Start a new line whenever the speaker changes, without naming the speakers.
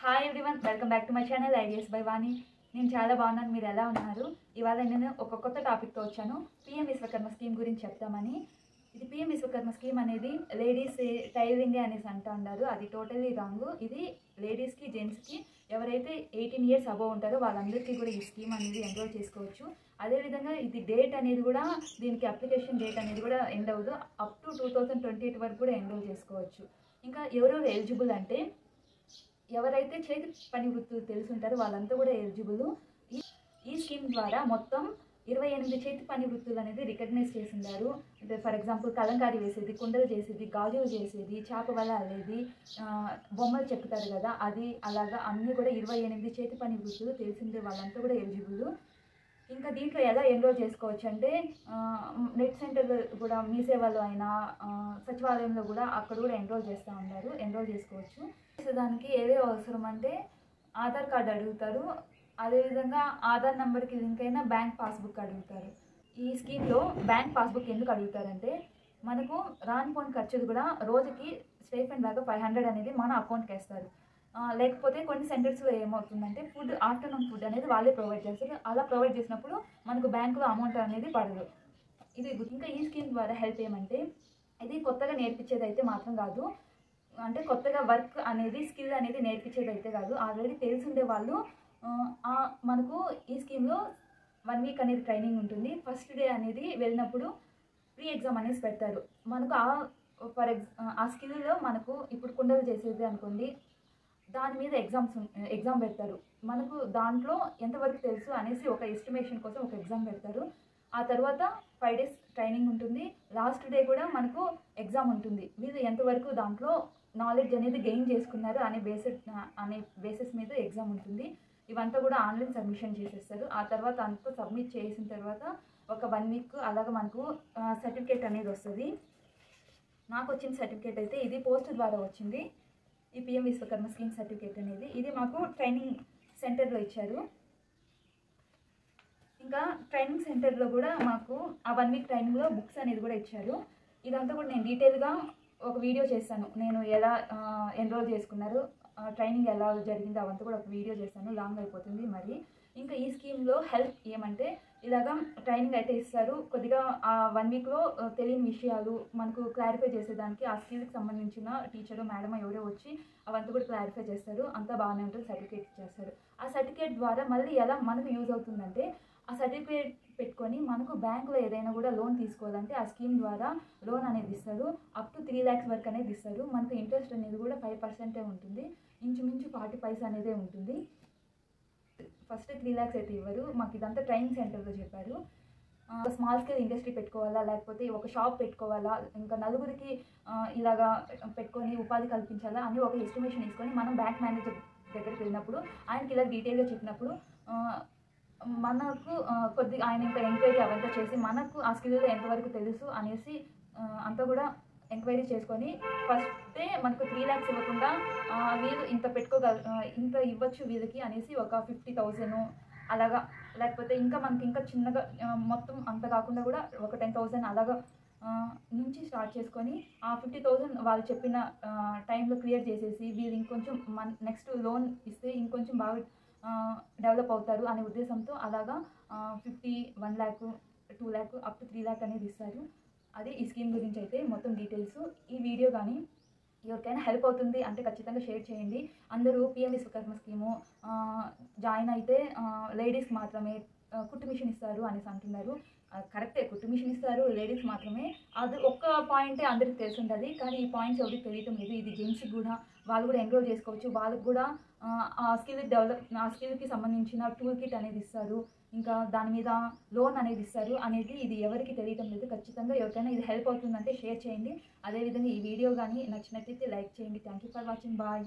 Hi everyone, welcome back to my channel ideas by Vani. నేను చాలా బాగున్నాను. మీరు ఎలా ఉన్నారు? ఇవాళ నేను ఒక కొత్త టాపిక్తో వచ్చాను. పిఎం విశ్వకర్మ స్కీమ్ గురించి చెప్తామని. ఇది పిఎం విశ్వకర్మ స్కీమ్ అనేది లేడీస్ టైలరింగ్ అనేసి అంటూ ఉన్నారు. అది టోటలీ రాంగ్. ఇది లేడీస్కి, జెంట్స్కి ఎవరైతే 18 years అబోవ్ ఉంటారో వాళ్ళందరికీ కూడా ఈ స్కీమ్ అనేది ఎన్రోల్ చేసుకోవచ్చు. అదేవిధంగా ఇది డేట్ అనేది కూడా, దీనికి అప్లికేషన్ డేట్ అనేది కూడా ఎండ్ అవ్వదు. అప్ టు 2028 వరకు కూడా ఎన్రోల్ చేసుకోవచ్చు. ఇంకా ఎవరెవరు ఎలిజిబుల్ అంటే, ఎవరైతే చేతి పని వృత్తులు తెలుసుంటారో వాళ్ళంతా కూడా ఎలిజిబుల్. ఈ స్కీమ్ ద్వారా మొత్తం 28 చేతి పని వృత్తులు అనేది రికగ్నైజ్ చేసిండారు. అంటే ఫర్ ఎగ్జాంపుల్ కలంకారీ వేసేది, కుండలు చేసేది, గాజులు చేసేది, చేప వల అల్లేది, బొమ్మలు చెక్కుతారు కదా అది, అలాగా అన్నీ కూడా 28 చేతి పని వృత్తులు తెలిసిందే వాళ్ళంతా కూడా ఎలిజిబుల్. ఇంకా దీంట్లో ఎలా ఎన్రోల్ చేసుకోవచ్చు అంటే, నెట్ సెంటర్ కూడా, మీ సేవలో అయినా సచివాలయంలో కూడా అక్కడ కూడా ఎన్రోల్ చేసుకోవచ్చు. దానికి ఏవే అవసరం అంటే, ఆధార్ కార్డు అడుగుతారు. అదేవిధంగా ఆధార్ నెంబర్కి లింక్ అయిన బ్యాంక్ పాస్బుక్ అడుగుతారు. ఈ స్కీమ్లో బ్యాంక్ పాస్బుక్ ఎందుకు అడుగుతారంటే, మనకు రానిపోని ఖర్చులు కూడా రోజుకి స్టైఫండ్ లాగా 500 అనేది మన అకౌంట్కి వేస్తారు. లేకపోతే కొన్ని సెంటర్స్లో ఏమవుతుందంటే, ఆఫ్టర్నూన్ ఫుడ్ అనేది వాళ్ళే ప్రొవైడ్ చేస్తారు. అలా ప్రొవైడ్ చేసినప్పుడు మనకు బ్యాంకులో అమౌంట్ అనేది పడదు. ఇది ఇంకా ఈ స్కీమ్ ద్వారా హెల్ప్ ఏమంటే, ఇది కొత్తగా నేర్పించేది అయితే మాత్రం కాదు. అంటే కొత్తగా వర్క్ అనేది, స్కిల్ అనేది నేర్పించేది అయితే కాదు. ఆల్రెడీ తెలిసిండే వాళ్ళు మనకు ఈ స్కీమ్లో 1 week అనేది ట్రైనింగ్ ఉంటుంది. ఫస్ట్ డే అనేది వెళ్ళినప్పుడు ప్రీ ఎగ్జామ్ అనేసి పెడతారు. మనకు ఆ స్కిల్లో మనకు ఇప్పుడు కుండలు చేసేది అనుకోండి, దాని మీద ఎగ్జామ్ పెడతారు. మనకు దాంట్లో ఎంతవరకు తెలుసు అనేసి ఒక ఎస్టిమేషన్ కోసం ఒక ఎగ్జామ్ పెడతారు. ఆ తర్వాత 5 days ట్రైనింగ్ ఉంటుంది. లాస్ట్ డే కూడా మనకు ఎగ్జామ్ ఉంటుంది. వీళ్ళు ఎంతవరకు దాంట్లో నాలెడ్జ్ అనేది గెయిన్ చేసుకున్నారు అనే బేసిస్ మీద ఎగ్జామ్ ఉంటుంది. ఇవంతా కూడా ఆన్లైన్ సబ్మిషన్ చేసేస్తారు. ఆ తర్వాత అంతా సబ్మిట్ చేసిన తర్వాత ఒక 1 week అలాగా మనకు సర్టిఫికేట్ అనేది వస్తుంది. నాకు వచ్చిన సర్టిఫికేట్ అయితే ఇది పోస్ట్ ద్వారా వచ్చింది. ఈ పిఎం విశ్వకర్మ స్కీమ్ సర్టిఫికేట్ అనేది ఇది మాకు ట్రైనింగ్ సెంటర్లో ఇచ్చారు. ఇంకా ట్రైనింగ్ సెంటర్లో కూడా మాకు ఆ 1 week ట్రైనింగ్లో బుక్స్ అనేది కూడా ఇచ్చారు. ఇదంతా కూడా నేను డీటెయిల్గా ఒక వీడియో చేస్తాను. నేను ఎలా ఎన్రోల్ చేసుకున్నారు, ట్రైనింగ్ ఎలా జరిగింది అవంతా కూడా ఒక వీడియో చేస్తాను. లాంగ్ అయిపోతుంది మరి. ఇంకా ఈ స్కీమ్లో హెల్ప్ ఏమంటే, ఇలాగా ట్రైనింగ్ అయితే ఇస్తారు. కొద్దిగా ఆ 1 weekలో తెలియని విషయాలు మనకు క్లారిఫై చేసేదానికి ఆ స్కిల్కి సంబంధించిన టీచరు, మేడమ్ ఎవరో వచ్చి అవంతా కూడా క్లారిఫై చేస్తారు. అంతా బాగానే ఉంటుంది. సర్టిఫికేట్ ఇచ్చేస్తారు. ఆ సర్టిఫికేట్ ద్వారా మళ్ళీ ఎలా మనకు యూజ్ అవుతుందంటే, ఆ సర్టిఫికేట్ పెట్టుకొని మనకు బ్యాంకులో ఏదైనా కూడా లోన్ తీసుకోవాలంటే ఆ స్కీమ్ ద్వారా లోన్ అనేది ఇస్తారు. అప్ టు 3 lakhs వరకు అనేది ఇస్తారు. మనకు ఇంట్రెస్ట్ అనేది కూడా 5% ఉంటుంది. ఇంచుమించు 40 paisa అనేదే ఉంటుంది. ఫస్ట్ 3 lakhs అయితే ఇవ్వరు. మాకు ఇదంతా ట్రైనింగ్ సెంటర్లో చెప్పారు. స్మాల్ స్కేల్ ఇండస్ట్రీ పెట్టుకోవాలా, లేకపోతే ఒక షాప్ పెట్టుకోవాలా, ఇంకా నలుగురికి ఇలాగా పెట్టుకొని ఉపాధి కల్పించాలా అని ఒక ఎస్టిమేషన్ తీసుకొని మనం బ్యాంక్ మేనేజర్ దగ్గరికి వెళ్ళినప్పుడు ఆయనకి ఇలా డీటెయిల్గా చెప్పినప్పుడు మనకు కొద్దిగా ఆయన ఇంకా ఎంక్వైరీ అవంతా చేసి మనకు ఆ స్కిల్లో ఎంతవరకు తెలుసు అనేసి అంతా కూడా ఎంక్వైరీ చేసుకొని ఫస్టే మనకు 3 lakhs ఇవ్వకుండా వీళ్ళు ఇంత ఇంత ఇవ్వచ్చు వీళ్ళకి అనేసి ఒక 50,000 అలాగా, లేకపోతే ఇంకా మనకి ఇంకా చిన్నగా మొత్తం అంత కాకుండా కూడా ఒక 10,000 అలాగా నుంచి స్టార్ట్ చేసుకొని ఆ 50,000 వాళ్ళు చెప్పిన టైంలో క్లియర్ చేసేసి వీళ్ళు ఇంకొంచెం నెక్స్ట్ లోన్ ఇస్తే ఇంకొంచెం బాగా డెవలప్ అవుతారు అనే ఉద్దేశంతో అలాగా 50, 1 lakh, 2 lakh, up to 3 lakh అనేది ఇస్తారు. అదే ఈ స్కీమ్ గురించి అయితే మొత్తం డీటెయిల్స్. ఈ వీడియో కానీ ఎవరికైనా హెల్ప్ అవుతుంది అంటే ఖచ్చితంగా షేర్ చేయండి. అందరూ పిఎం విశ్వకర్మ స్కీము జాయిన్ అయితే లేడీస్కి మాత్రమే కుట్టు మిషన్ ఇస్తారు అనేసి అంటున్నారు. కరెక్టే, కుట్టు మిషన్ ఇస్తారు లేడీస్ మాత్రమే. అది ఒక్క పాయింటే అందరికి తెలిసి ఉంటుంది. కానీ ఈ పాయింట్స్ ఎవరికి తెలియటం లేదు. ఇది జెంట్స్కి కూడా, వాళ్ళు కూడా ఎన్రోల్ చేసుకోవచ్చు. వాళ్ళకి కూడా ఆ స్కిల్కి సంబంధించిన టూల్ కిట్ అనేది ఇస్తారు. ఇంకా దాని మీద లోన్ అనేది ఇస్తారు అనేది ఇది ఎవరికి తెలియటం లేదు. ఖచ్చితంగా ఎవరికైనా ఇది హెల్ప్ అవుతుందంటే షేర్ చేయండి. అదేవిధంగా ఈ వీడియో కానీ నచ్చినట్లయితే లైక్ చేయండి. Thank you for watching. Bye.